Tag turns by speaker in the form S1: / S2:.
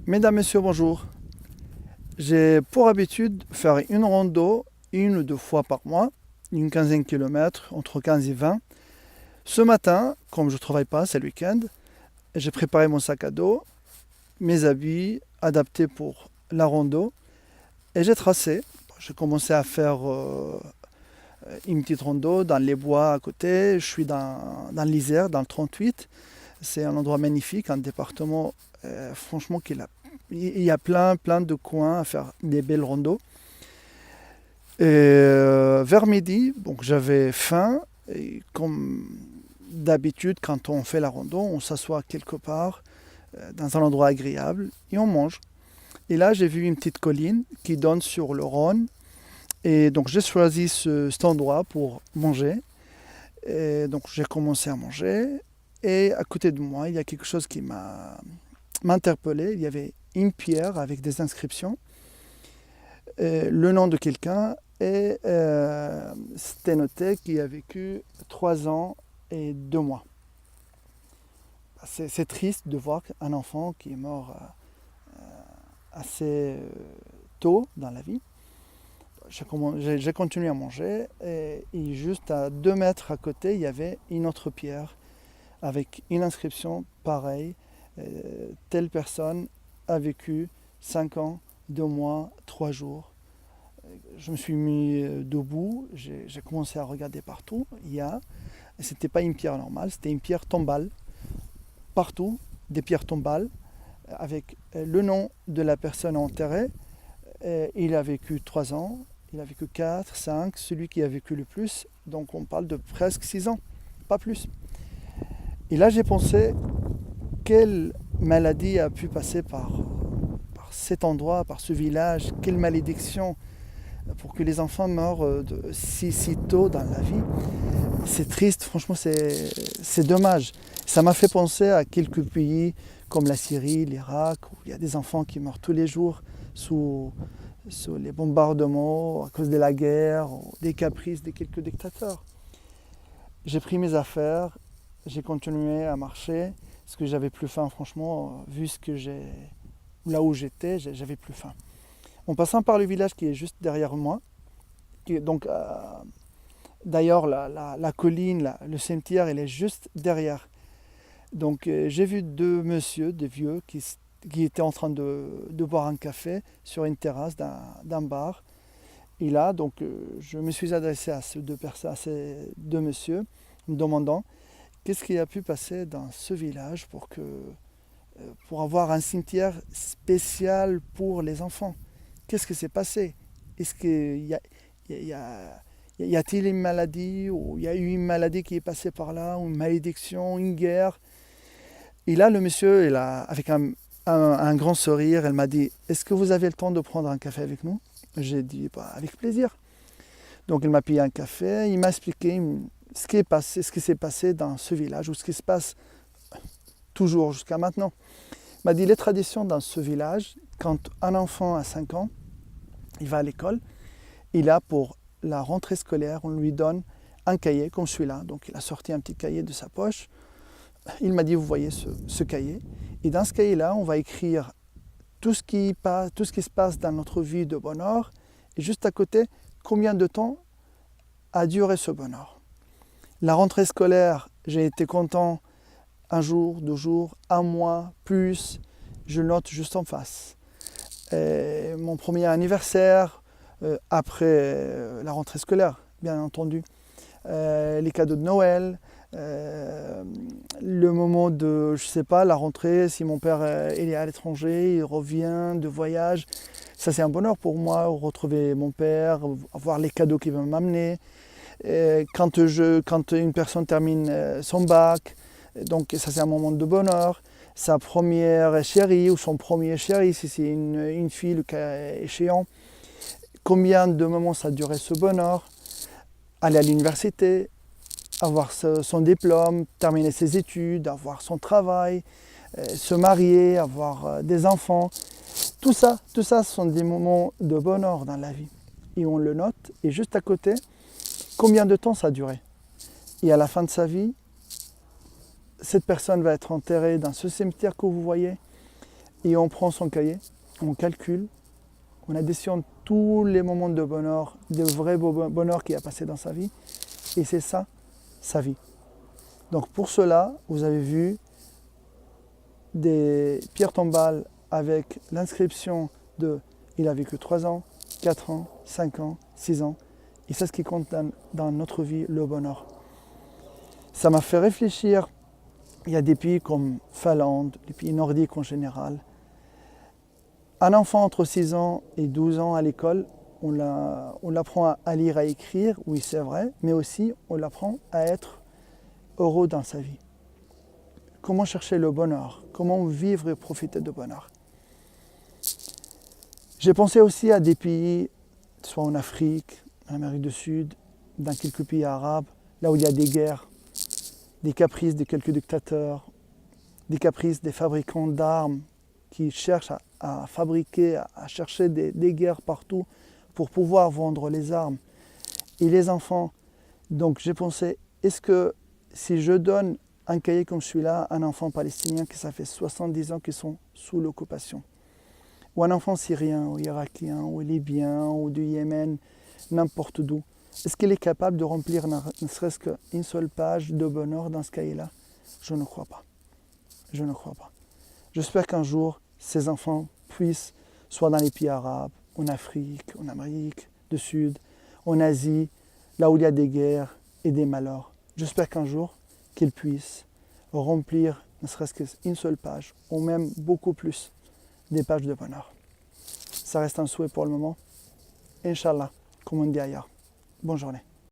S1: Mesdames, Messieurs, bonjour. J'ai pour habitude de faire une rando une ou deux fois par mois, une quinzaine de kilomètres, entre 15 et 20. Ce matin, comme je ne travaille pas, c'est le week-end, j'ai préparé mon sac à dos, mes habits adaptés pour la rando et j'ai tracé. J'ai commencé à faire une petite rando dans les bois à côté. Je suis dans l'Isère, dans le 38. C'est un endroit magnifique, un département franchement il y a plein de coins à faire des belles randos. Et vers midi, donc j'avais faim. Et comme d'habitude, quand on fait la rando, on s'assoit quelque part dans un endroit agréable et on mange. Et là, j'ai vu une petite colline qui donne sur le Rhône. Et donc j'ai choisi cet endroit pour manger. Et donc j'ai commencé à manger. Et à côté de moi, il y a quelque chose qui m'a interpellé. Il y avait une pierre avec des inscriptions, le nom de quelqu'un, et c'était noté qu'il a vécu 3 ans et 2 mois. C'est triste de voir un enfant qui est mort assez tôt dans la vie. J'ai continué à manger et juste à 2 mètres à côté, il y avait une autre pierre avec une inscription pareille. Telle personne a vécu 5 ans, 2 mois, 3 jours. Je me suis mis debout, j'ai commencé à regarder partout. C'était pas une pierre normale, c'était une pierre tombale. Partout, des pierres tombales avec le nom de la personne enterrée. Il a vécu 3 ans, il a vécu 4, 5, celui qui a vécu le plus. Donc on parle de presque 6 ans, pas plus. Et là j'ai pensé, quelle maladie a pu passer par cet endroit, par ce village, quelle malédiction pour que les enfants meurent si tôt dans la vie. C'est triste, franchement, c'est dommage. Ça m'a fait penser à quelques pays comme la Syrie, l'Irak, où il y a des enfants qui meurent tous les jours sous les bombardements, à cause de la guerre, des caprices de quelques dictateurs. J'ai pris mes affaires, j'ai continué à marcher, parce que j'avais plus faim, franchement, vu là où j'étais, j'avais plus faim. En passant par le village qui est juste derrière moi, donc d'ailleurs la colline, le cimetière, il est juste derrière. Donc j'ai vu deux messieurs, des vieux, qui étaient en train de boire un café sur une terrasse d'un bar. Et là, donc, je me suis adressé à ces deux personnes, à ces deux messieurs, me demandant qu'est-ce qui a pu passer dans ce village pour avoir un cimetière spécial pour les enfants. Qu'est-ce qui s'est passé? Est-ce qu'il y a-t-il une maladie, ou il y a eu une maladie qui est passée par là, ou une malédiction, une guerre? Et là, le monsieur, avec un grand sourire, elle m'a dit, est-ce que vous avez le temps de prendre un café avec nous? J'ai dit, bah, avec plaisir. Donc il m'a payé un café, il m'a expliqué ce qui s'est passé dans ce village, ou ce qui se passe toujours jusqu'à maintenant. Il m'a dit, les traditions dans ce village, quand un enfant a 5 ans, il va à l'école, il a pour la rentrée scolaire, on lui donne un cahier comme celui-là. Donc il a sorti un petit cahier de sa poche. Il m'a dit, vous voyez ce cahier. Et dans ce cahier-là, on va écrire tout ce qui se passe dans notre vie de bonheur. Et juste à côté, combien de temps a duré ce bonheur. La rentrée scolaire, j'ai été content 1 jour, 2 jours, 1 mois, plus. Je note juste en face. Et mon premier anniversaire, après la rentrée scolaire, bien entendu. Les cadeaux de Noël, le moment de, je sais pas, la rentrée, si mon père il est à l'étranger, il revient de voyage, ça c'est un bonheur pour moi, retrouver mon père, voir les cadeaux qu'il va m'amener. Quand une personne termine son bac, donc ça c'est un moment de bonheur. Sa première chérie ou son premier chéri, si c'est une fille, le cas échéant. Combien de moments ça a duré ce bonheur? Aller à l'université, avoir son diplôme, terminer ses études, avoir son travail, se marier, avoir des enfants. Tout ça, ce sont des moments de bonheur dans la vie. Et on le note. Et juste à côté, combien de temps ça a duré? Et à la fin de sa vie, cette personne va être enterrée dans ce cimetière que vous voyez. et on prend son cahier, on calcule, on additionne tous les moments de bonheur, de vrai bonheur qu'il a passé dans sa vie, et c'est ça, sa vie. Donc pour cela, vous avez vu des pierres tombales avec l'inscription de il a vécu 3 ans, 4 ans, 5 ans, 6 ans. Et c'est ce qui compte dans notre vie, le bonheur. Ça m'a fait réfléchir. Il y a des pays comme Finlande, les pays nordiques en général. Un enfant entre 6 ans et 12 ans à l'école, on l'apprend à lire, à écrire, oui c'est vrai, mais aussi on l'apprend à être heureux dans sa vie. Comment chercher le bonheur, comment vivre et profiter de bonheur. J'ai pensé aussi à des pays, soit en Afrique, en Amérique du Sud, dans quelques pays arabes, là où il y a des guerres, des caprices de quelques dictateurs, des caprices des fabricants d'armes qui cherchent à fabriquer, à chercher des guerres partout pour pouvoir vendre les armes. Et les enfants, donc j'ai pensé, est-ce que si je donne un cahier comme celui-là à un enfant palestinien qui ça fait 70 ans qu'ils sont sous l'occupation, ou un enfant syrien, ou irakien, ou libyen, ou du Yémen, n'importe d'où, est-ce qu'il est capable de remplir ne serait-ce qu'une seule page de bonheur dans ce cahier-là? Je ne crois pas. Je ne crois pas. J'espère qu'un jour, ces enfants puissent, soit dans les pays arabes, en Afrique, en Amérique du Sud, en Asie, là où il y a des guerres et des malheurs, j'espère qu'un jour, qu'ils puissent remplir ne serait-ce qu'une seule page, ou même beaucoup plus, des pages de bonheur. Ça reste un souhait pour le moment. Inch'Allah, comme on dit ailleurs. Bonne journée.